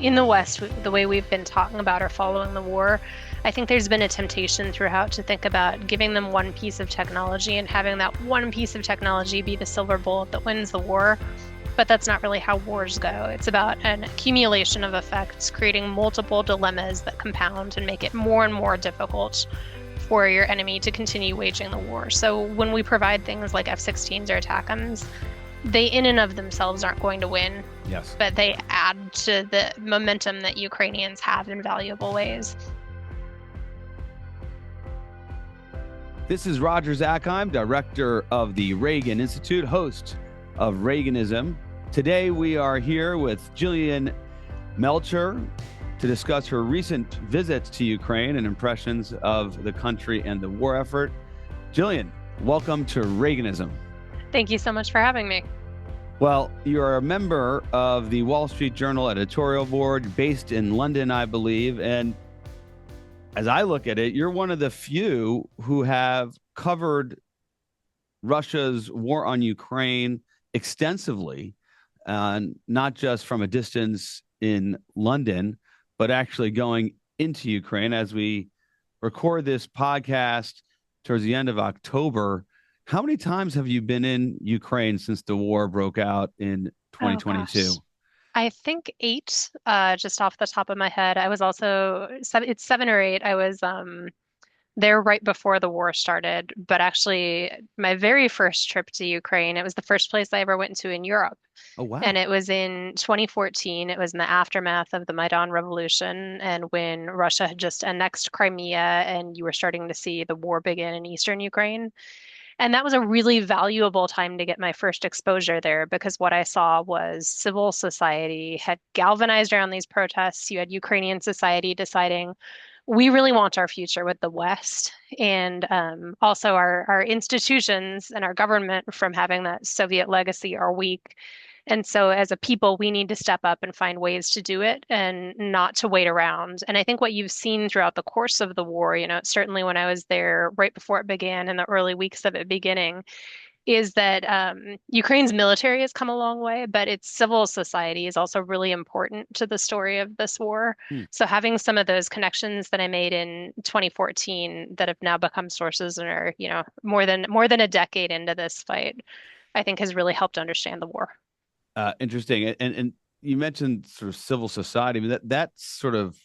in the West, the way we've been talking about or following the war, I think there's been a temptation throughout to think about giving them one piece of technology and having that one piece of technology be the silver bullet that wins the war. But that's not really how wars go. It's about an accumulation of effects, creating multiple dilemmas that compound and make it more and more difficult for your enemy to continue waging the war. So when we provide things like F-16s or ATACMS, they in and of themselves aren't going to win, Yes. but they add to the momentum that Ukrainians have in valuable ways. This is Roger Zakheim, director of the Reagan Institute, host of Reaganism. Today we are here with Jillian Melchior to discuss her recent visits to Ukraine and impressions of the country and the war effort. Jillian, welcome to Reaganism. Thank you so much for having me. Well, you're a member of the Wall Street Journal editorial board based in London, I believe. And as I look at it, you're one of the few who have covered Russia's war on Ukraine extensively, not just from a distance in London, but actually going into Ukraine. As we record this podcast towards the end of October, how many times have you been in Ukraine since the war broke out in 2022? I think 8, just off the top of my head. I was also, it's 7 or 8. I was there right before the war started, but actually my very first trip to Ukraine, it was the first place I ever went to in Europe. Oh, wow. And it was in 2014. It was in the aftermath of the Maidan Revolution and when Russia had just annexed Crimea and you were starting to see the war begin in eastern Ukraine. And that was a really valuable time to get my first exposure there because what I saw was civil society had galvanized around these protests. You had Ukrainian society deciding we really want our future with the West, and also our institutions and our government from having that Soviet legacy are weak. And so, as a people, we need to step up and find ways to do it and not to wait around. And I think what you've seen throughout the course of the war, certainly when I was there right before it began in the early weeks of it beginning, is that Ukraine's military has come a long way, but its civil society is also really important to the story of this war. Hmm. So having some of those connections that I made in 2014 that have now become sources and are, more than a decade into this fight, I think has really helped understand the war. Interesting. And you mentioned sort of civil society. I mean, that sort of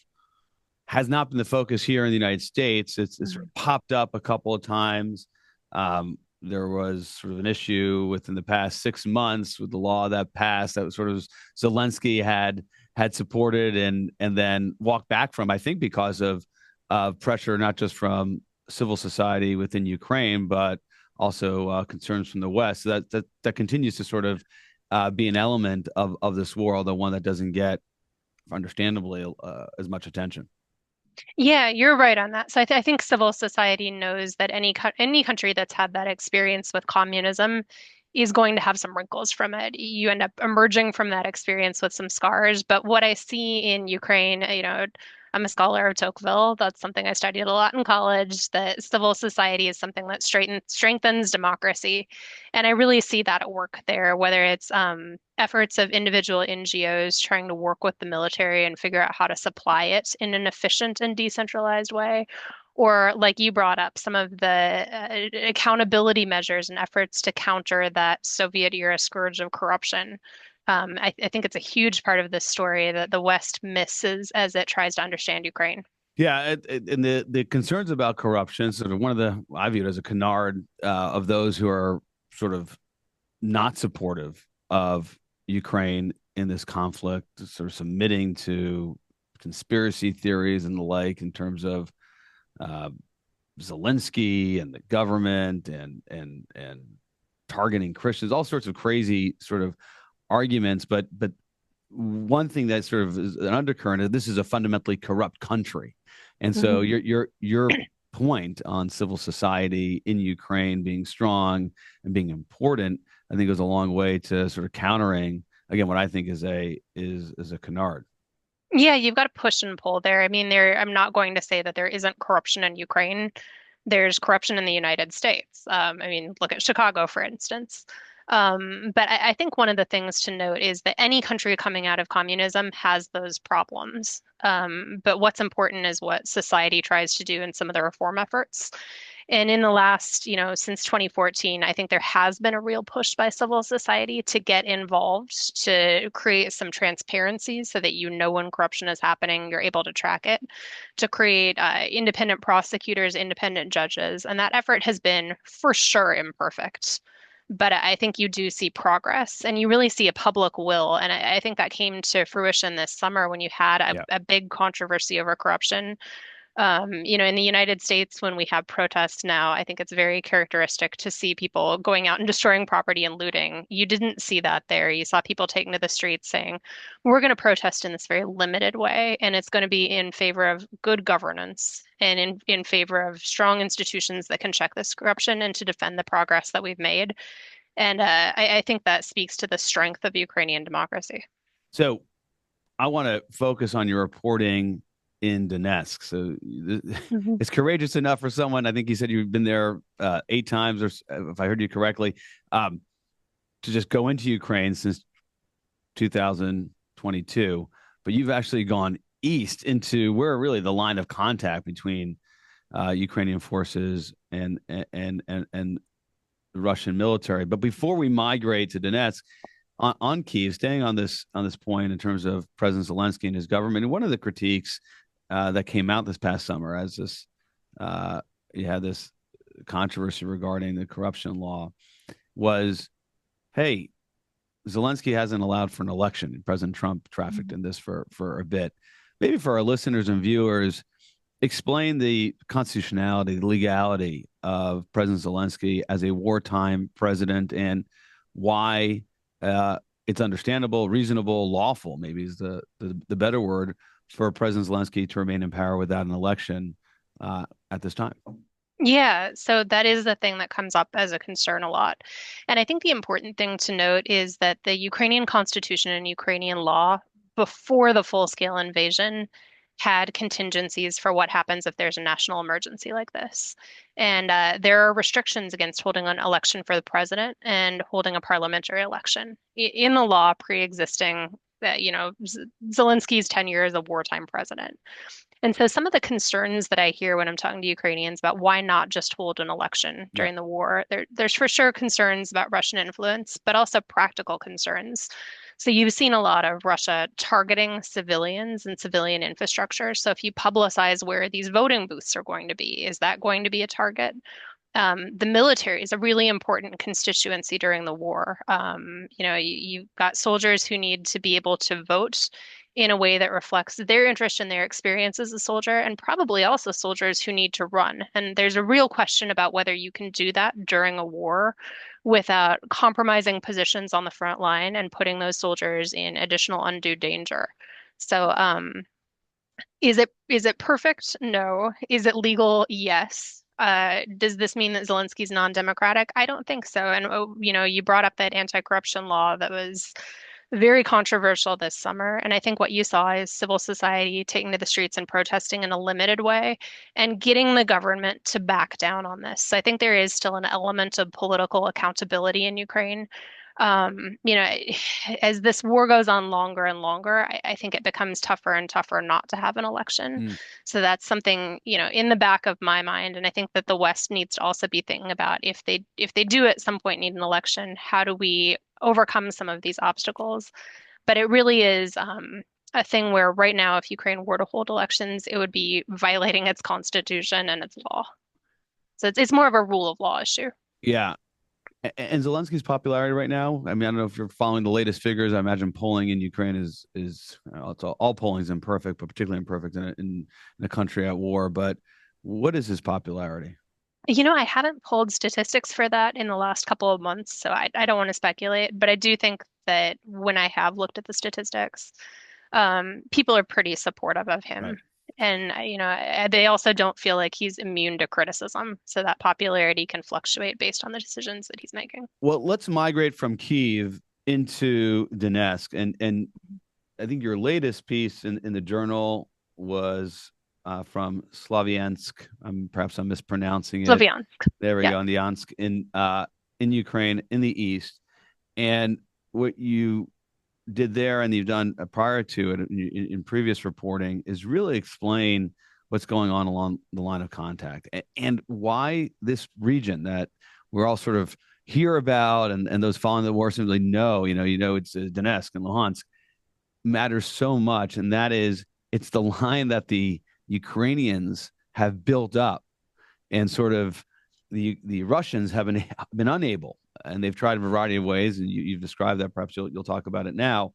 has not been the focus here in the United States. It's sort of popped up a couple of times. There was sort of an issue within the past 6 months with the law that passed that was sort of Zelensky had supported and then walked back from, I think, because of pressure, not just from civil society within Ukraine, but also concerns from the West. So that continues to sort of be an element of this war, although one that doesn't get, understandably, as much attention. Yeah, you're right on that. So I think civil society knows that any country that's had that experience with communism is going to have some wrinkles from it. You end up emerging from that experience with some scars. But what I see in Ukraine, I'm a scholar of Tocqueville. That's something I studied a lot in college. That civil society is something that strengthens democracy. And I really see that at work there, whether it's efforts of individual NGOs trying to work with the military and figure out how to supply it in an efficient and decentralized way, or like you brought up, some of the accountability measures and efforts to counter that Soviet era scourge of corruption. I think it's a huge part of this story that the West misses as it tries to understand Ukraine. Yeah, and the concerns about corruption, sort of one of the, I view it as a canard of those who are sort of not supportive of Ukraine in this conflict, sort of submitting to conspiracy theories and the like in terms of uh, Zelensky and the government and targeting Christians, all sorts of crazy sort of arguments. But one thing that sort of is an undercurrent is this is a fundamentally corrupt country, and so your point on civil society in Ukraine being strong and being important, I think, goes a long way to sort of countering, again, what I think is a canard. Yeah, you've got to push and pull there. I mean, I'm not going to say that there isn't corruption in Ukraine. There's corruption in the United States. I mean, look at Chicago, for instance. But I think one of the things to note is that any country coming out of communism has those problems. But what's important is what society tries to do in some of the reform efforts. And in the last, since 2014, I think there has been a real push by civil society to get involved, to create some transparency so that you know when corruption is happening, you're able to track it, to create independent prosecutors, independent judges. And that effort has been for sure imperfect. But I think you do see progress and you really see a public will. And I think that came to fruition this summer when you had Yeah. a big controversy over corruption. In the United States, when we have protests now, I think it's very characteristic to see people going out and destroying property and looting. You didn't see that there. You saw people taking to the streets saying, we're going to protest in this very limited way, and it's going to be in favor of good governance and in favor of strong institutions that can check this corruption and to defend the progress that we've made. And I think that speaks to the strength of Ukrainian democracy. So I want to focus on your reporting in Donetsk. So Mhm. it's courageous enough for someone. I think you said you've been there 8 times, or if I heard you correctly, um, to just go into Ukraine since 2022. But you've actually gone east into where really the line of contact between Ukrainian forces and the Russian military. But before we migrate to Donetsk, on Kiev, staying on this point in terms of President Zelensky and his government, and one of the critiques that came out this past summer, as this you had this controversy regarding the corruption law, was, hey, Zelensky hasn't allowed for an election. President Trump trafficked in this for a bit. Maybe for our listeners and viewers, explain the constitutionality, the legality of President Zelensky as a wartime president, and why it's understandable, reasonable, lawful, maybe is the better word, for President Zelensky to remain in power without an election at this time. Yeah, so that is the thing that comes up as a concern a lot. And I think the important thing to note is that the Ukrainian constitution and Ukrainian law, before the full-scale invasion, had contingencies for what happens if there's a national emergency like this. And there are restrictions against holding an election for the president and holding a parliamentary election. In the law pre-existing that, Zelensky's tenure as a wartime president. And so some of the concerns that I hear when I'm talking to Ukrainians about why not just hold an election Yeah. during the war, there's for sure concerns about Russian influence, but also practical concerns. So you've seen a lot of Russia targeting civilians and civilian infrastructure. So if you publicize where these voting booths are going to be, is that going to be a target? The military is a really important constituency during the war. You've got soldiers who need to be able to vote in a way that reflects their interest and their experience as a soldier, and probably also soldiers who need to run. And there's a real question about whether you can do that during a war without compromising positions on the front line and putting those soldiers in additional undue danger. So, is it perfect? No. Is it legal? Yes. Does this mean that Zelensky's non-democratic? I don't think so. And you brought up that anti-corruption law that was very controversial this summer. And I think what you saw is civil society taking to the streets and protesting in a limited way and getting the government to back down on this. So I think there is still an element of political accountability in Ukraine. Um, you know, as this war goes on longer and longer, I think it becomes tougher and tougher not to have an election. Mm. So that's something, in the back of my mind. And I think that the West needs to also be thinking about if they do at some point need an election, how do we overcome some of these obstacles? But it really is a thing where right now, if Ukraine were to hold elections, it would be violating its constitution and its law. So it's more of a rule of law issue. Yeah. And Zelensky's popularity right now. I mean, I don't know if you're following the latest figures. I imagine polling in Ukraine is it's all polling is imperfect, but particularly imperfect in a country at war. But what is his popularity? I haven't pulled statistics for that in the last couple of months, so I don't want to speculate, but I do think that when I have looked at the statistics, people are pretty supportive of Right. him. And, they also don't feel like he's immune to criticism. So that popularity can fluctuate based on the decisions that he's making. Well, let's migrate from Kiev into Donetsk, and I think your latest piece in the journal was from Slaviansk. Perhaps I'm mispronouncing it. Slavyan. There we Yeah. go, in the Ansk in Ukraine, in the east. And what you did there, and you've done prior to it in previous reporting, is really explain what's going on along the line of contact and why this region that we're all sort of hear about, and those following the war simply know, it's Donetsk and Luhansk matters so much, and that is it's the line that the Ukrainians have built up, and sort of the Russians have been unable, and they've tried a variety of ways, and you've described that. Perhaps you'll talk about it now.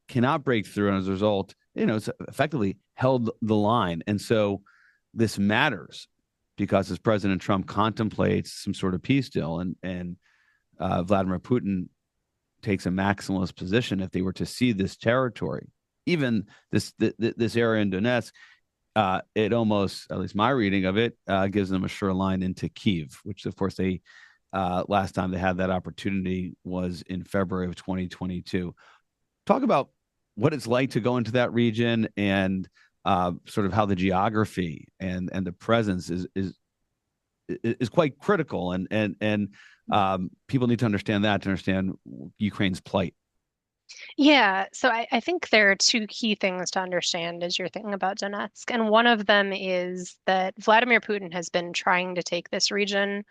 Cannot break through, and as a result, it's effectively held the line, and so this matters because as President Trump contemplates some sort of peace deal, and Vladimir Putin takes a maximalist position, if they were to see this territory, even this area in Donetsk, it almost, at least my reading of it, gives them a sure line into Kiev, which of course they last time they had that opportunity was in February of 2022. Talk about what it's like to go into that region, and sort of how the geography and the presence is quite critical, and people need to understand that to understand Ukraine's plight. Yeah, so I think there are two key things to understand as you're thinking about Donetsk. And one of them is that Vladimir Putin has been trying to take this region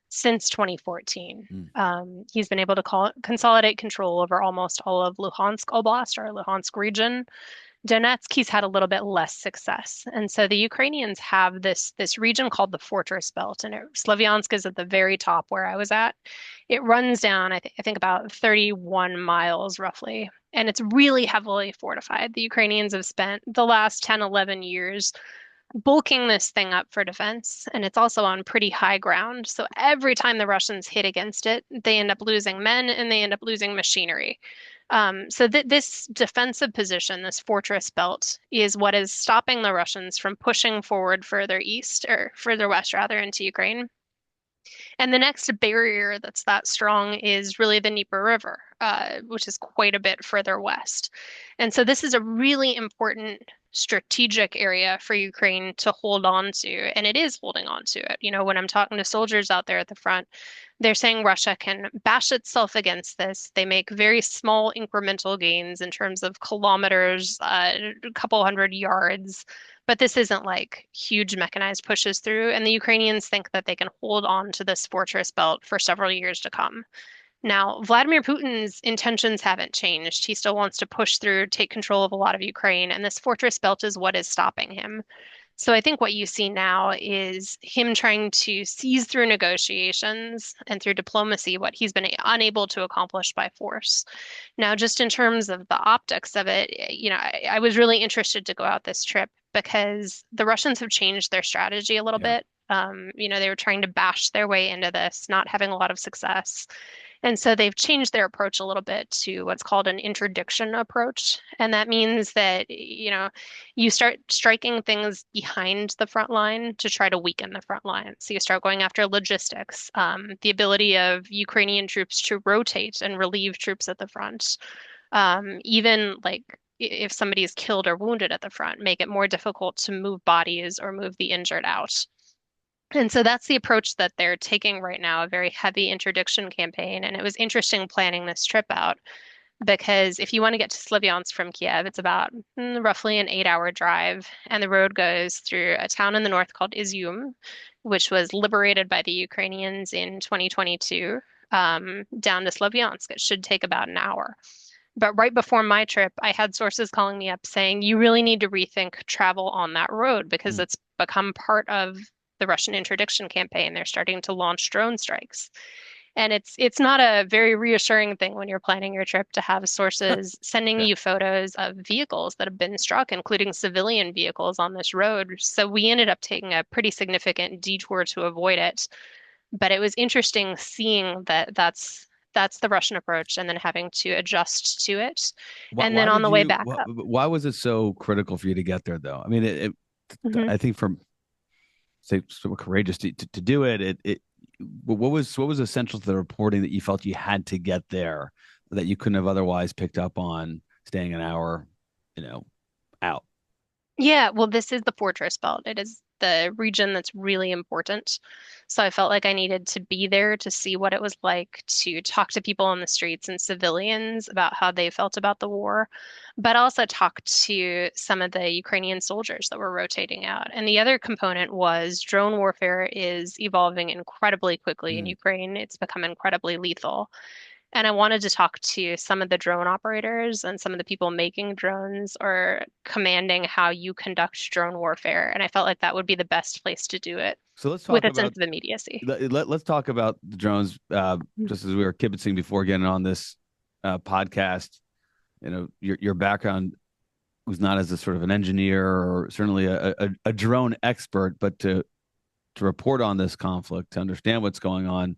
since 2014. Mm. He's been able to consolidate control over almost all of Luhansk Oblast, or Luhansk region. Donetsk, he's had a little bit less success. And so the Ukrainians have this region called the Fortress Belt, and Slavyansk is at the very top where I was at. It runs down, I think about 31 miles roughly, and it's really heavily fortified. The Ukrainians have spent the last 10, 11 years bulking this thing up for defense, and it's also on pretty high ground. So every time the Russians hit against it, they end up losing men and they end up losing machinery. So this defensive position, this fortress belt, is what is stopping the Russians from pushing forward further east, or further west rather, into Ukraine. And the next barrier that's that strong is really the Dnieper River, which is quite a bit further west. And so this is a really important strategic area for Ukraine to hold on to, and it is holding on to it. When I'm talking to soldiers out there at the front, they're saying Russia can bash itself against this. They make very small incremental gains in terms of kilometers, a couple hundred yards, but this isn't like huge mechanized pushes through. And the Ukrainians think that they can hold on to this fortress belt for several years to come. Now, Vladimir Putin's intentions haven't changed. He still wants to push through, take control of a lot of Ukraine, and this fortress belt is what is stopping him. So I think what you see now is him trying to seize through negotiations and through diplomacy what he's been unable to accomplish by force. Now, just in terms of the optics of it, I was really interested to go out this trip because the Russians have changed their strategy a little Yeah. bit. They were trying to bash their way into this, not having a lot of success. And so they've changed their approach a little bit to what's called an interdiction approach. And that means that, you start striking things behind the front line to try to weaken the front line. So you start going after logistics, the ability of Ukrainian troops to rotate and relieve troops at the front. Even like if somebody is killed or wounded at the front, make it more difficult to move bodies or move the injured out. And so that's the approach that they're taking right now, a very heavy interdiction campaign. And it was interesting planning this trip out because if you want to get to Slavyansk from Kiev, it's about roughly an 8-hour drive. And the road goes through a town in the north called Izium, which was liberated by the Ukrainians in 2022, down to Slavyansk. It should take about an hour. But right before my trip, I had sources calling me up saying, you really need to rethink travel on that road because Mm. it's become part of the Russian interdiction campaign. They're starting to launch drone strikes. And it's not a very reassuring thing when you're planning your trip to have sources sending Yeah. you photos of vehicles that have been struck, including civilian vehicles on this road. So we ended up taking a pretty significant detour to avoid it. But it was interesting seeing that that's the Russian approach and then having to adjust to it. Why, And then why on did the way you? back up. Why was it so critical for you to get there, though? I mean, Mhm. I think from say so courageous to do it. What was essential to the reporting that you felt you had to get there that you couldn't have otherwise picked up on staying an hour, out? Yeah, well, this is the fortress belt. It is the region that's really important. So I felt like I needed to be there to see what it was like to talk to people on the streets and civilians about how they felt about the war, but also talk to some of the Ukrainian soldiers that were rotating out. And the other component was drone warfare is evolving incredibly quickly in Mm. Ukraine. It's become incredibly lethal. And I wanted to talk to some of the drone operators and some of the people making drones or commanding how you conduct drone warfare. And I felt like that would be the best place to do it So let's with talk a sense about of immediacy. let's talk about the drones. Just as we were kibitzing before getting on this podcast, your background was not as a sort of an engineer or certainly a drone expert, but to report on this conflict, to understand what's going on,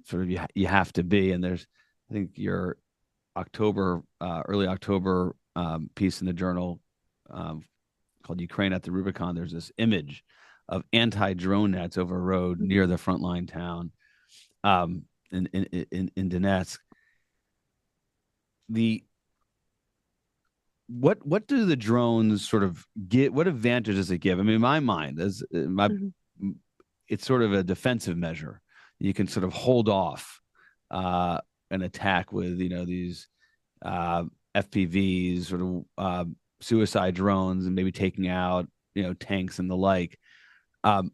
sort of you have to be. And there's, I think your early October piece in the journal um, called Ukraine at the Rubicon. There's this image of anti-drone nets over a road near the frontline town um, in Donetsk. The what do the drones sort of get? What advantage does it give? I mean, in my mind, as my Mhm. it's sort of a defensive measure. You can sort of hold off uh, an attack with these uh, FPVs, sort of suicide drones, and maybe taking out tanks and the like. Um,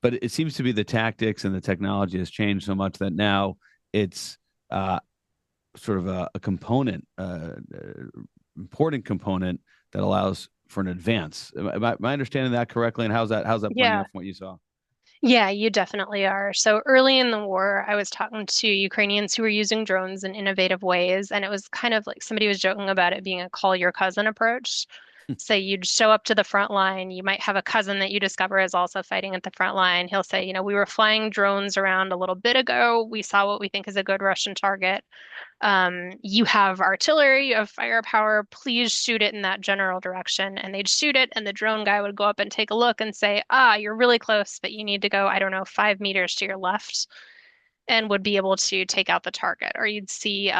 but it seems to be the tactics and the technology has changed so much that now it's uh, sort of a component, important component that allows for an advance. Am I understanding that correctly? And how's that playing Yeah. out from what you saw? Yeah, you definitely are. So early in the war, I was talking to Ukrainians who were using drones in innovative ways, and it was kind of like somebody was joking about it being a call your cousin approach. So you'd show up to the front line. You might have a cousin that you discover is also fighting at the front line. He'll say, we were flying drones around a little bit ago. We saw what we think is a good Russian target. You have artillery, you have firepower. Please shoot it in that general direction. And they'd shoot it, and the drone guy would go up and take a look and say, you're really close, but you need to go, I don't know, 5 meters to your left, and would be able to take out the target. Or you'd see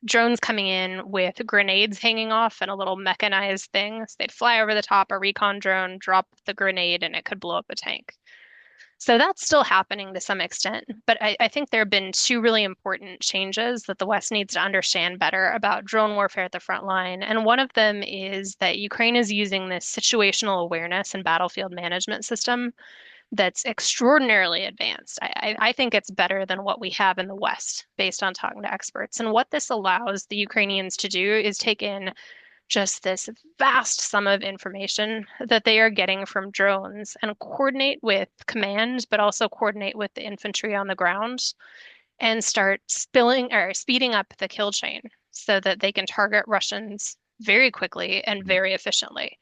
drones coming in with grenades hanging off and a little mechanized thing. So they'd fly over the top, a recon drone, drop the grenade, and it could blow up a tank. So that's still happening to some extent. But I think there have been two really important changes that the West needs to understand better about drone warfare at the front line. And one of them is that Ukraine is using this situational awareness and battlefield management system that's extraordinarily advanced. I think it's better than what we have in the West, based on talking to experts. And what this allows the Ukrainians to do is take in just this vast sum of information that they are getting from drones and coordinate with command, but also coordinate with the infantry on the ground and start spilling or speeding up the kill chain so that they can target Russians very quickly and very efficiently.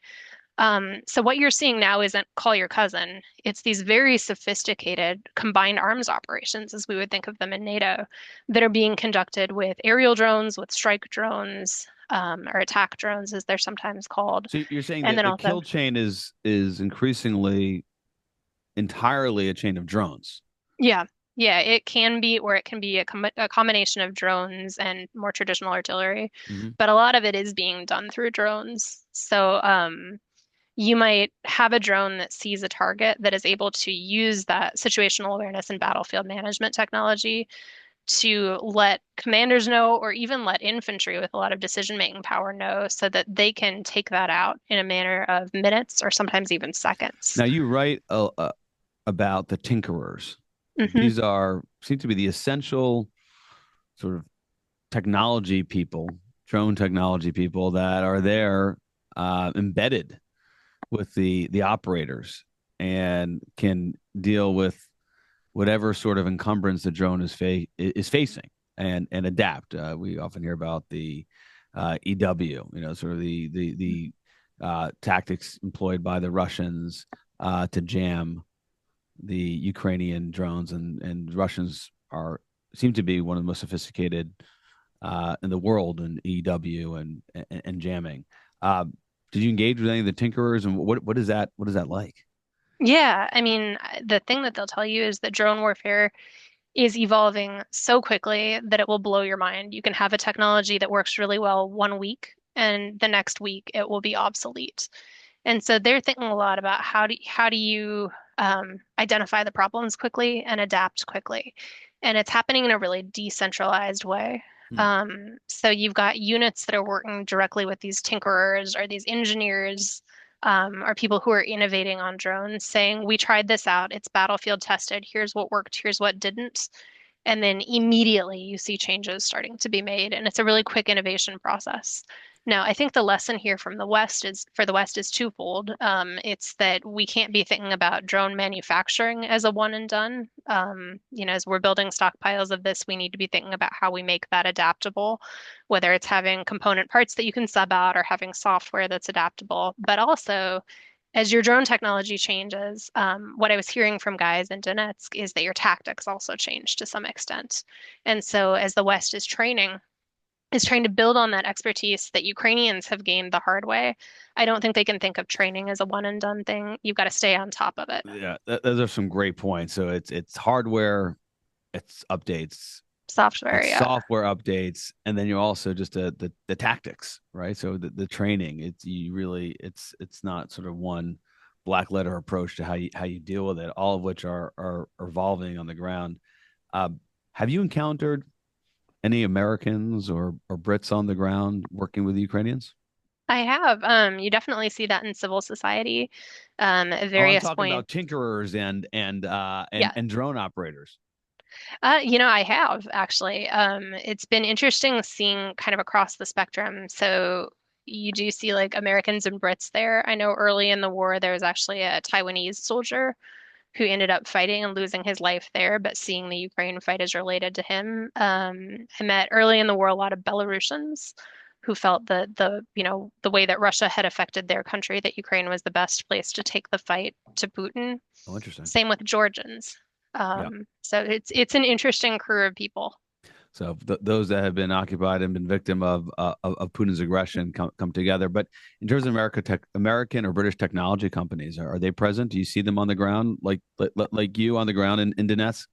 So what you're seeing now isn't call your cousin. It's these very sophisticated combined arms operations, as we would think of them in NATO, that are being conducted with aerial drones, with strike drones, or attack drones, as they're sometimes called. So you're saying And that then the also, kill chain is increasingly entirely a chain of drones. yeah, yeah, it can be, or it can be a combination of drones and more traditional artillery, Mm-hmm. but a lot of it is being done through drones. So, you might have a drone that sees a target that is able to use that situational awareness and battlefield management technology to let commanders know, or even let infantry with a lot of decision-making power know, so that they can take that out in a manner of minutes or sometimes even seconds. Now you write about the tinkerers. Hmm. These are seem to be the essential sort of technology people, drone technology people that are there embedded with the operators and can deal with whatever sort of encumbrance the drone is facing and adapt. We often hear about the EW, sort of the tactics employed by the Russians to jam the Ukrainian drones, and Russians are seem to be one of the most sophisticated in the world in EW and jamming. Uh, did you engage with any of the tinkerers, and what is that like? Yeah, I mean, the thing that they'll tell you is that drone warfare is evolving so quickly that it will blow your mind. You can have a technology that works really well one week, and the next week it will be obsolete. And so they're thinking a lot about how do you identify the problems quickly and adapt quickly. And it's happening in a really decentralized way. Hmm. So you've got units that are working directly with these tinkerers or these engineers or people who are innovating on drones, saying, "We tried this out. It's battlefield tested. Here's what worked. Here's what didn't." And then immediately you see changes starting to be made, and it's a really quick innovation process. Now, I think the lesson here from the West is for the West is twofold. It's that we can't be thinking about drone manufacturing as a one and done. As we're building stockpiles of this, we need to be thinking about how we make that adaptable, whether it's having component parts that you can sub out or having software that's adaptable, but also as your drone technology changes, what I was hearing from guys in Donetsk is that your tactics also change to some extent. And so as the West is trying to build on that expertise that Ukrainians have gained the hard way, I don't think they can think of training as a one and done thing. You've got to stay on top of it. Yeah, those are some great points. So it's hardware, it's updates, Software, it's yeah. software updates, and then you're also just the tactics, right? So the training, it's not sort of one black letter approach to how you deal with it, all of which are evolving on the ground. Uh, have you encountered any Americans or Brits on the ground working with the Ukrainians? I have. You definitely see that in civil society, at Oh, I'm various talking about points. tinkerers Yeah. and drone operators. I have actually. It's been interesting seeing kind of across the spectrum. So you do see like Americans and Brits there. I know early in the war there was actually a Taiwanese soldier who ended up fighting and losing his life there, but seeing the Ukraine fight is related to him. I met early in the war a lot of Belarusians who felt that the way that Russia had affected their country, that Ukraine was the best place to take the fight to Putin. Oh, interesting. Same with Georgians. Yeah. So it's an interesting crew of people. So those that have been occupied and been victim of Putin's aggression come together. But in terms of American or British technology companies, are they present? Do you see them on the ground, like you on the ground in Donetsk?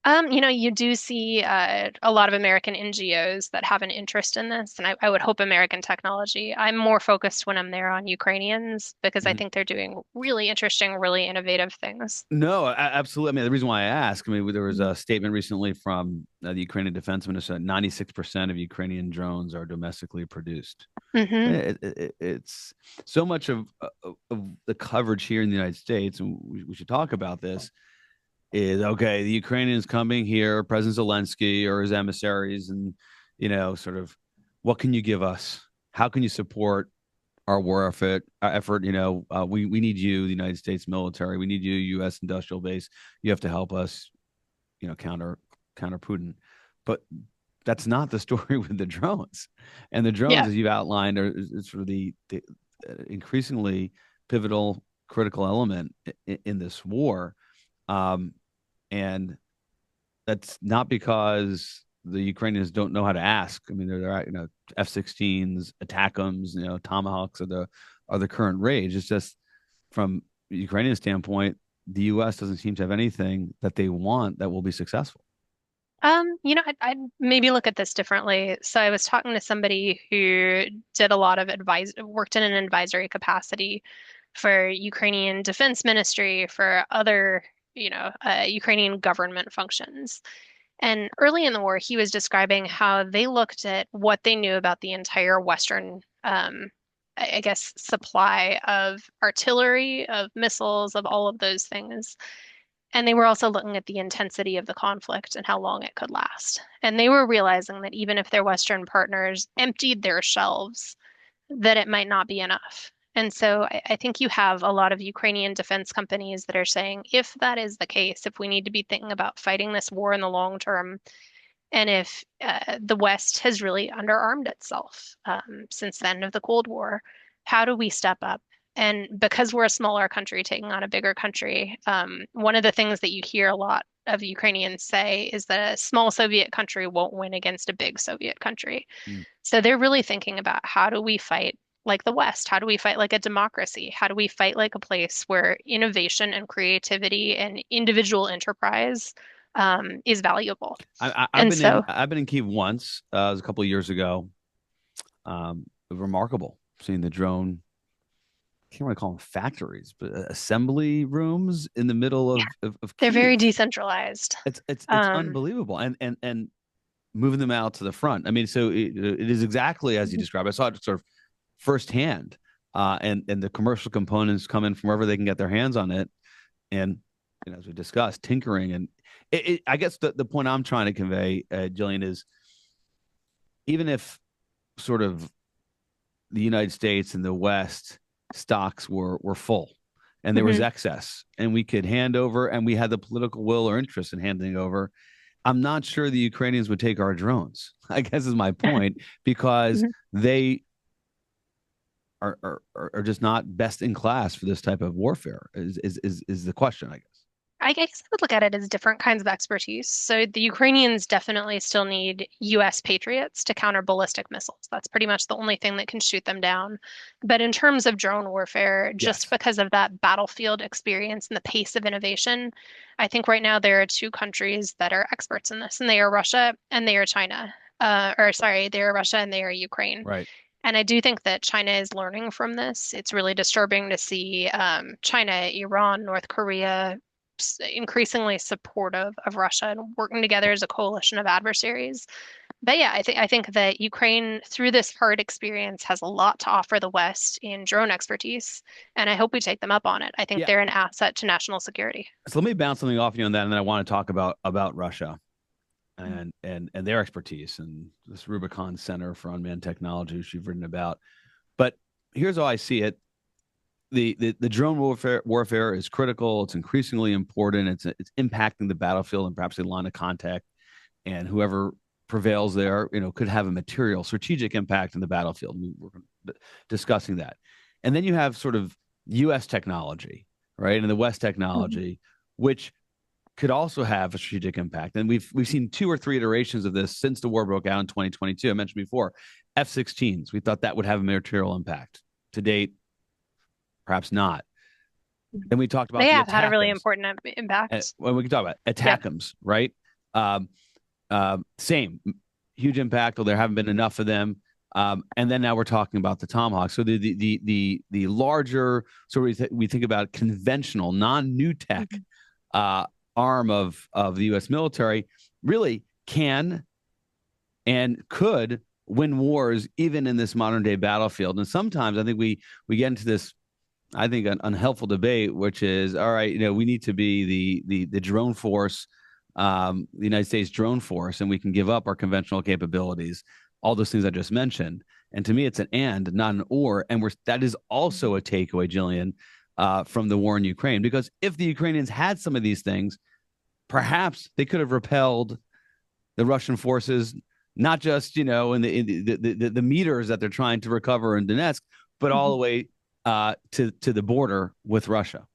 You do see a lot of American NGOs that have an interest in this, and I would hope American technology. I'm more focused when I'm there on Ukrainians because I Mhm. think they're doing really interesting, really innovative things. No, absolutely. I mean, the reason why I ask, I mean, there was Mhm. a statement recently from the Ukrainian defense minister that 96% of Ukrainian drones are domestically produced. Hmm. It's so much of the coverage here in the United States, and we should talk about this. Is okay. The Ukrainians coming here, President Zelensky or his emissaries, and sort of, what can you give us? How can you support our war effort? We need you, the United States military. We need you, U.S. industrial base. You have to help us, counter Putin. But that's not the story with the drones. And the drones, Yeah. as you've outlined, are sort of the increasingly pivotal, critical element in this war. Um, and that's not because the Ukrainians don't know how to ask. I mean, they're F-16s, ATACMs, Tomahawks are the current rage. It's just from the Ukrainian standpoint, the U.S. doesn't seem to have anything that they want that will be successful. I'd maybe look at this differently. So I was talking to somebody who did a lot of worked in an advisory capacity for Ukrainian Defense Ministry, for other, Ukrainian government functions. And early in the war, he was describing how they looked at what they knew about the entire Western, I guess, supply of artillery, of missiles, of all of those things. And they were also looking at the intensity of the conflict and how long it could last. And they were realizing that even if their Western partners emptied their shelves, that it might not be enough. And so I think you have a lot of Ukrainian defense companies that are saying, if that is the case, if we need to be thinking about fighting this war in the long term, and if the West has really underarmed itself since the end of the Cold War, how do we step up? And because we're a smaller country taking on a bigger country, one of the things that you hear a lot of Ukrainians say is that a small Soviet country won't win against a big Soviet country. Mm. So they're really thinking about how do we fight like the West? How do we fight like a democracy? How do we fight like a place where innovation and creativity and individual enterprise is valuable? I've And been in so, I've been in Kiev once. It was a couple of years ago. Remarkable seeing the drone can't really call them factories, but assembly rooms in the middle Yeah, of they're very Kyiv. decentralized. It's Um, unbelievable, and moving them out to the front. I mean, so it is exactly as you described. I saw it sort of firsthand, and the commercial components come in from wherever they can get their hands on it, and as we discussed, tinkering and I guess the point I'm trying to convey, Jillian, is even if sort of the United States and the West stocks were full and there was mhm. excess and we could hand over and we had the political will or interest in handing over, I'm not sure the Ukrainians would take our drones. I guess is my point, because they are just not best in class for this type of warfare. Is the question, I guess. I guess I would look at it as different kinds of expertise. So the Ukrainians definitely still need US Patriots to counter ballistic missiles. That's pretty much the only thing that can shoot them down. But in terms of drone warfare, just Yes. because of that battlefield experience and the pace of innovation, I think right now there are two countries that are experts in this, and they are Russia and they are China. Or sorry, they are Russia and they are Ukraine. Right. And I do think that China is learning from this. It's really disturbing to see China, Iran, North Korea increasingly supportive of Russia and working together as a coalition of adversaries. But yeah, I think that Ukraine, through this hard experience, has a lot to offer the West in drone expertise, and I hope we take them up on it. I think Yeah. they're an asset to national security. So let me bounce something off you on that, and then I want to talk about Russia and their expertise and this Rubicon Center for Unmanned Technology, which you've written about. But here's how I see it: the drone warfare is critical. It's increasingly important. It's impacting the battlefield and perhaps the line of contact. And whoever prevails there, could have a material strategic impact in the battlefield. We're discussing that. And then you have sort of U.S. technology, right, and the West Mhm. technology, which could also have a strategic impact. And we've seen two or three iterations of this since the war broke out in 2022. I mentioned before F-16s. We thought that would have a material impact. To date, perhaps not. Then we talked They about the have had a really ATACMS. important impact. When we can talk about Yep. ATACMS, right? Um, same huge impact. Well, there haven't been enough of them. And then now we're talking about the Tomahawk. So the larger, so we think about conventional, non-new tech Mhm. uh, arm of the U.S. military really can and could win wars even in this modern day battlefield. And sometimes I think we get into this, I think, an unhelpful debate, which is, all right, we need to be the drone force, the United States drone force, and we can give up our conventional capabilities, all those things I just mentioned. And to me, it's an and, not an or. And that is also a takeaway, Jillian, from the war in Ukraine, because if the Ukrainians had some of these things, perhaps they could have repelled the Russian forces, not just in the meters that they're trying to recover in Donetsk, but all the way to the border with Russia.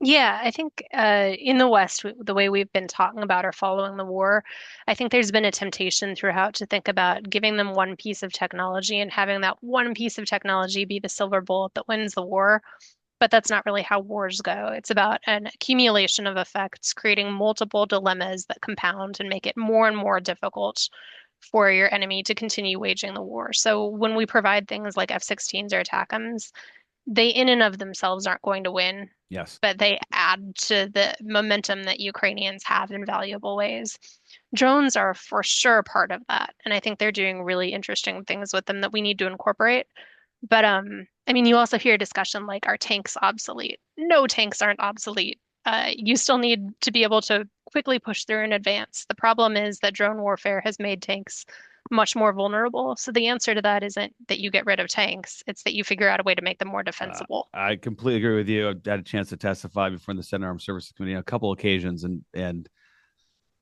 Yeah, I think in the West, the way we've been talking about or following the war, I think there's been a temptation throughout to think about giving them one piece of technology and having that one piece of technology be the silver bullet that wins the war. But that's not really how wars go. It's about an accumulation of effects, creating multiple dilemmas that compound and make it more and more difficult for your enemy to continue waging the war. So when we provide things like F-16s or ATACMS, they in and of themselves aren't going to win, Yes. but they add to the momentum that Ukrainians have in valuable ways. Drones are for sure part of that, and I think they're doing really interesting things with them that we need to incorporate. But I mean, you also hear discussion like, are tanks obsolete? No, tanks aren't obsolete. You still need to be able to quickly push through and advance. The problem is that drone warfare has made tanks much more vulnerable. So the answer to that isn't that you get rid of tanks, it's that you figure out a way to make them more defensible. I completely agree with you. I had a chance to testify before the Senate Armed Services Committee on a couple occasions, and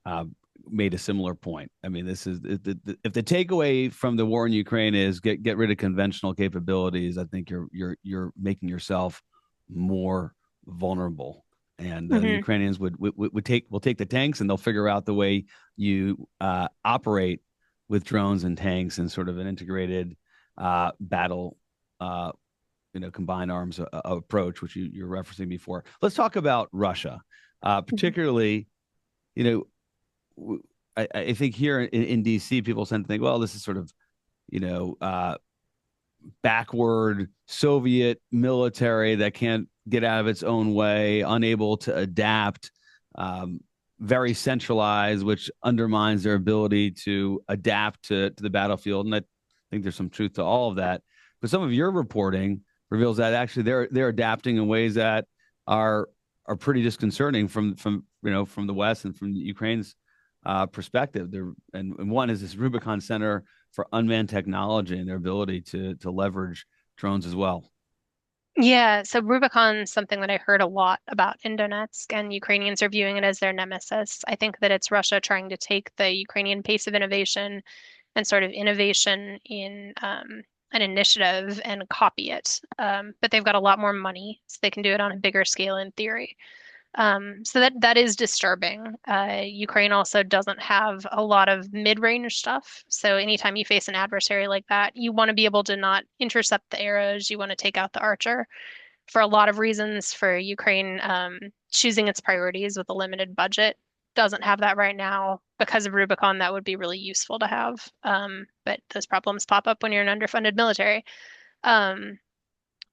uh, made a similar point. I mean, this is if the takeaway from the war in Ukraine is get rid of conventional capabilities, I think you're making yourself more vulnerable. And the Hmm. Ukrainians will take the tanks, and they'll figure out the way you operate with drones and tanks and sort of an integrated battle, combined arms approach, which you're referencing before. Let's talk about Russia, particularly. You I think here in DC, people tend to think, well, this is sort of, you know, uh, backward Soviet military that can't get out of its own way, unable to adapt, um, very centralized, which undermines their ability to adapt to the battlefield. And I think there's some truth to all of that. But some of your reporting reveals that actually they're adapting in ways that are pretty disconcerting from the West and from Ukraine's perspective. And one is this Rubicon Center for unmanned technology and their ability to leverage drones as well. Yeah, so Rubicon's something that I heard a lot about in Donetsk, and Ukrainians are viewing it as their nemesis. I think that it's Russia trying to take the Ukrainian pace of innovation and sort of innovation in an initiative and copy it. But they've got a lot more money, so they can do it on a bigger scale in theory. So that is disturbing. Ukraine also doesn't have a lot of mid-range stuff. So anytime you face an adversary like that, you want to be able to not intercept the arrows. You want to take out the archer for a lot of reasons. For Ukraine, choosing its priorities with a limited budget doesn't have that right now. Because of Rubicon, that would be really useful to have. But those problems pop up when you're an underfunded military. Um,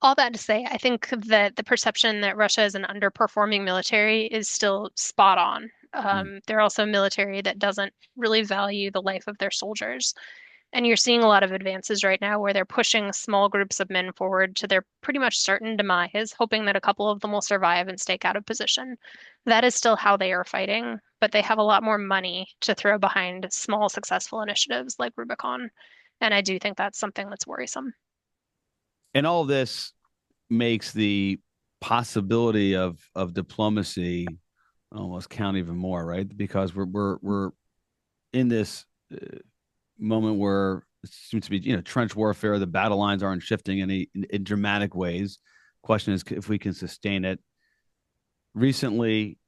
all that to say, I think that the perception that Russia is an underperforming military is still spot on. Mm. They're also a military that doesn't really value the life of their soldiers. And you're seeing a lot of advances right now where they're pushing small groups of men forward to their pretty much certain demise, hoping that a couple of them will survive and stake out of position. That is still how they are fighting, but they have a lot more money to throw behind small, successful initiatives like Rubicon. And I do think that's something that's worrisome. And all of this makes the possibility of diplomacy almost count even more, right? Because we're in this moment where it seems to be trench warfare. The battle lines aren't shifting in dramatic ways. Question is if we can sustain it. Recently,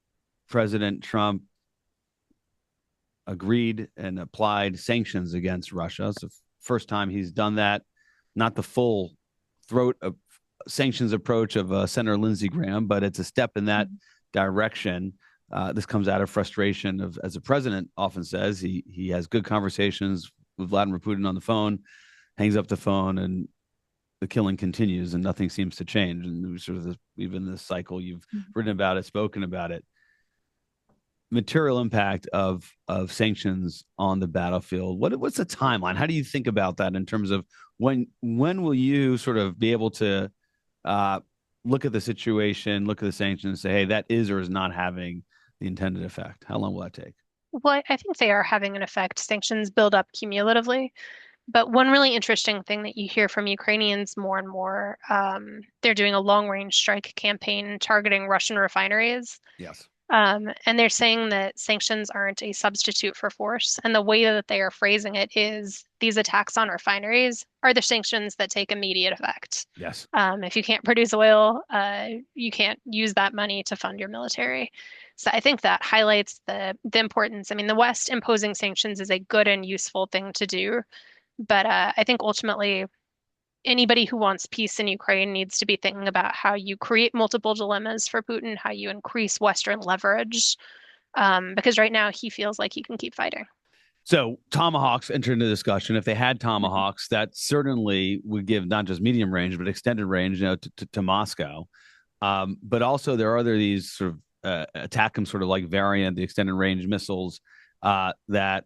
President Trump agreed and applied sanctions against Russia. It's the first time he's done that. Not the full throat of sanctions approach of Senator Lindsey Graham, but it's a step in that direction. This comes out of frustration of, as the president often says, he has good conversations with Vladimir Putin on the phone, hangs up the phone, and the killing continues, and nothing seems to change. And sort of even this cycle, you've written about it, spoken about it. Material impact of sanctions on the battlefield. What's the timeline? How do you think about that in terms of when will you sort of be able to look at the situation, look at the sanctions, and say, hey, that is or is not having the intended effect? How long will that take? Well, I think they are having an effect. Sanctions build up cumulatively. But one really interesting thing that you hear from Ukrainians more and more, they're doing a long-range strike campaign targeting Russian refineries. Yes. And they're saying that sanctions aren't a substitute for force. And the way that they are phrasing it is these attacks on refineries are the sanctions that take immediate effect. Yes. If you can't produce oil, you can't use that money to fund your military. So I think that highlights the importance. I mean, the West imposing sanctions is a good and useful thing to do, but I think ultimately anybody who wants peace in Ukraine needs to be thinking about how you create multiple dilemmas for Putin, how you increase Western leverage, because right now he feels like he can keep fighting. So tomahawks enter into discussion. If they had tomahawks, that certainly would give not just medium range but extended range, to Moscow. But also there are these sort of attack them sort of like variant, the extended range missiles that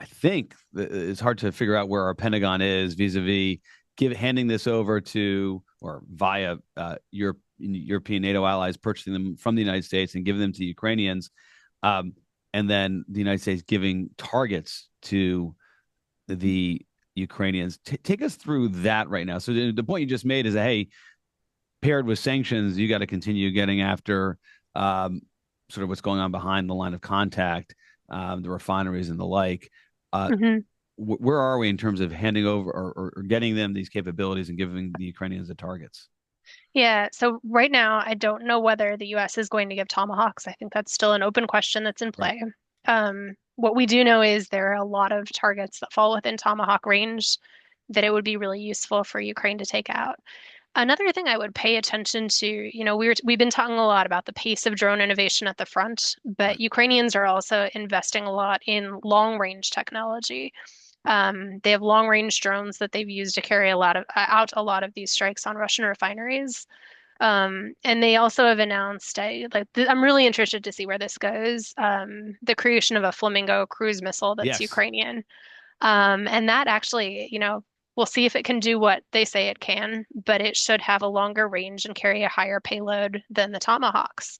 I think it's hard to figure out where our Pentagon is vis-a-vis handing this over to or via European NATO allies purchasing them from the United States and giving them to Ukrainians, and then the United States giving targets to the Ukrainians. Take us through that right now. So the point you just made is that, hey, paired with sanctions, you got to continue getting after sort of what's going on behind the line of contact, the refineries and the like. Mm-hmm. Where are we in terms of handing over or getting them these capabilities and giving the Ukrainians the targets? Yeah, so right now, I don't know whether the US is going to give Tomahawks. I think that's still an open question that's in Right. play. What we do know is there are a lot of targets that fall within Tomahawk range that it would be really useful for Ukraine to take out. Another thing I would pay attention to, we've been talking a lot about the pace of drone innovation at the front, but Right. Ukrainians are also investing a lot in long range technology. They have long-range drones that they've used to carry out a lot of these strikes on Russian refineries. And they also have announced, I'm really interested to see where this goes, the creation of a Flamingo cruise missile that's Yes. Ukrainian. And that actually, we'll see if it can do what they say it can, but it should have a longer range and carry a higher payload than the Tomahawks.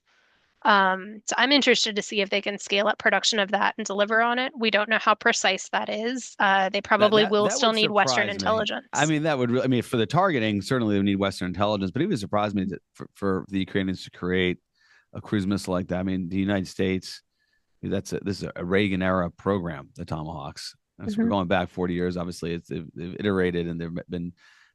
So I'm interested to see if they can scale up production of that and deliver on it. We don't know how precise that is. They That probably that will that still would need Western surprise me. I intelligence. mean, that would. I mean, for the targeting, certainly they would need Western intelligence. But it would surprise me that for the Ukrainians to create a cruise missile like that. I mean, the United States. This is a Reagan era program, the Tomahawks. So we're Mhm. going back 40 years. Obviously, they've iterated and there've been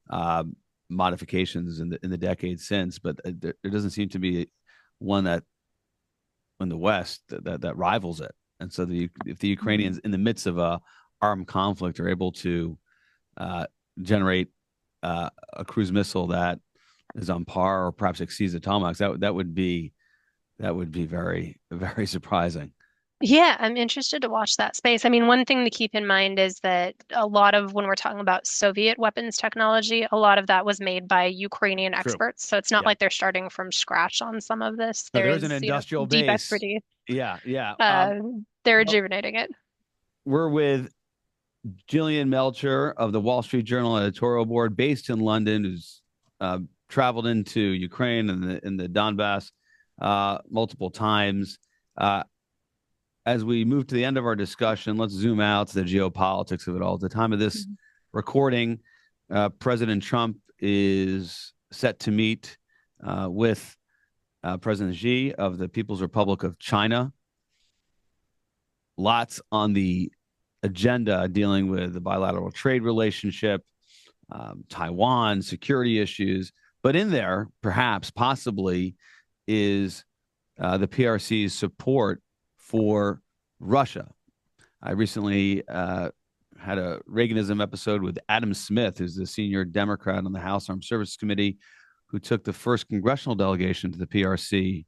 uh, modifications in the decades since. But there doesn't seem to be one that in the West that rivals it. And so if the Ukrainians in the midst of a armed conflict are able to uh, generate a cruise missile that is on par or perhaps exceeds the Tomahawks, that would be very very surprising. Yeah, I'm interested to watch that space. I mean, one thing to keep in mind is that a lot of when we're talking about Soviet weapons technology, a lot of that was made by Ukrainian True. experts. So it's not Yeah. like they're starting from scratch on some of this. No, There there is an is, industrial deep base. expertise. Yeah, yeah. Uh, they're Well, rejuvenating it. we're with Jillian Melchior of the Wall Street Journal editorial board, based in London, who's traveled into Ukraine and the Donbass multiple times. Uh, as we move to the end of our discussion, let's zoom out to the geopolitics of it all. At the time of this Mhm. recording, President Trump is set to meet with President Xi of the People's Republic of China. Lots on the agenda dealing with the bilateral trade relationship, Taiwan, security issues. But in there, perhaps, possibly, is the PRC's support for Russia. I recently had a Reaganism episode with Adam Smith, who's the senior Democrat on the House Armed Services Committee, who took the first congressional delegation to the PRC.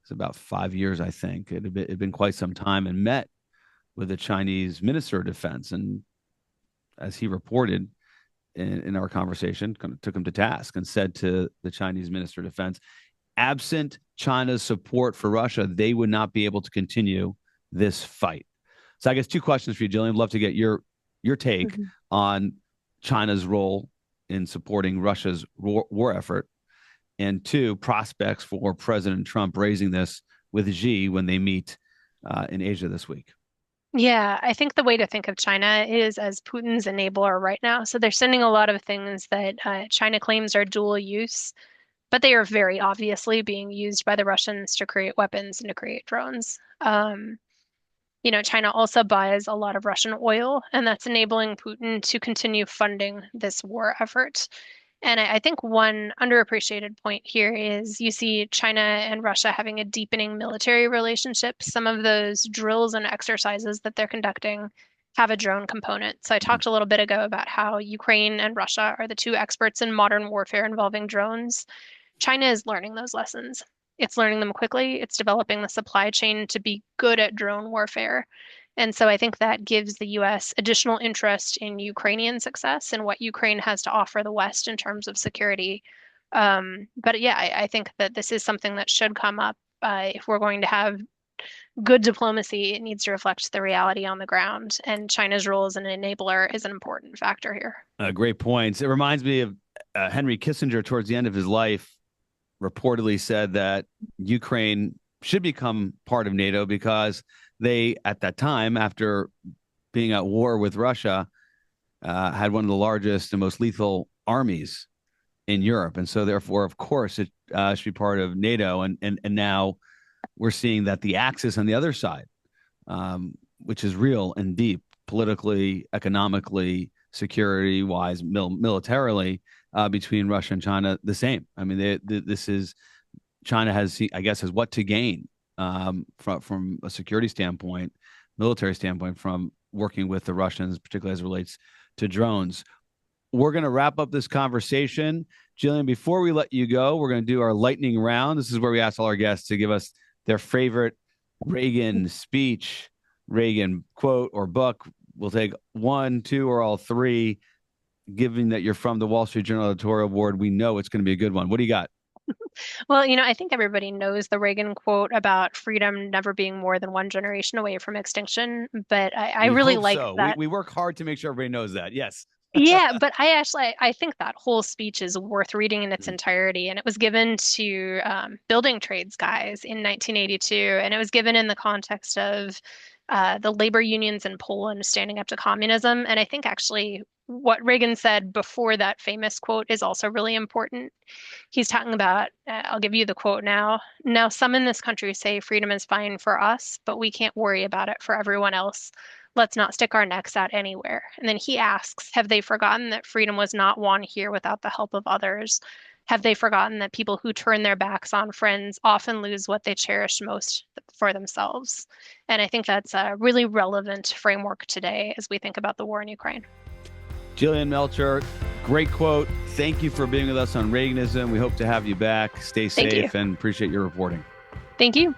It's about 5 years, I think. It had been quite some time, and met with the Chinese Minister of Defense. And as he reported in our conversation, kind of took him to task and said to the Chinese Minister of Defense, absent China's support for Russia, they would not be able to continue this fight. So I guess two questions for you, Jillian. I'd love to get your take Mhm. on China's role in supporting Russia's war effort, and two, prospects for President Trump raising this with Xi when they meet in Asia this week. Yeah, I think the way to think of China is as Putin's enabler right now. So they're sending a lot of things that China claims are dual use, but they are very obviously being used by the Russians to create weapons and to create drones. China also buys a lot of Russian oil, and that's enabling Putin to continue funding this war effort. And I think one underappreciated point here is you see China and Russia having a deepening military relationship. Some of those drills and exercises that they're conducting have a drone component. So I talked a little bit ago about how Ukraine and Russia are the two experts in modern warfare involving drones. China is learning those lessons. It's learning them quickly. It's developing the supply chain to be good at drone warfare. And so I think that gives the US additional interest in Ukrainian success and what Ukraine has to offer the West in terms of security. But yeah, I think that this is something that should come up. If we're going to have good diplomacy, it needs to reflect the reality on the ground. And China's role as an enabler is an important factor here. Great points. It reminds me of Henry Kissinger towards the end of his life reportedly said that Ukraine should become part of NATO because they, at that time, after being at war with Russia, had one of the largest and most lethal armies in Europe. And so, therefore, of course, it should be part of NATO. And now we're seeing that the axis on the other side, which is real and deep politically, economically, security wise, militarily, between Russia and China, the same. I mean, this is China has, I guess, has what to gain from a security standpoint, military standpoint, from working with the Russians, particularly as it relates to drones. We're going to wrap up this conversation. Jillian, before we let you go, we're going to do our lightning round. This is where we ask all our guests to give us their favorite Reagan speech, Reagan quote or book, We'll take one, two, or all three. Given that you're from the Wall Street Journal editorial board, we know it's going to be a good one. What do you got? Well, I think everybody knows the Reagan quote about freedom never being more than one generation away from extinction, but I We really hope like so. that. We work hard to make sure everybody knows that. Yes. Yeah, but I think that whole speech is worth reading in its entirety, and it was given to building trades guys in 1982, and it was given in the context of the labor unions in Poland standing up to communism. And I think actually what Reagan said before that famous quote is also really important. He's talking about, I'll give you the quote now. Now, some in this country say freedom is fine for us, but we can't worry about it for everyone else. Let's not stick our necks out anywhere. And then he asks, have they forgotten that freedom was not won here without the help of others? Have they forgotten that people who turn their backs on friends often lose what they cherish most for themselves? And I think that's a really relevant framework today as we think about the war in Ukraine. Jillian Melchior, great quote. Thank you for being with us on Reaganism. We hope to have you back. Stay safe and appreciate your reporting. Thank you.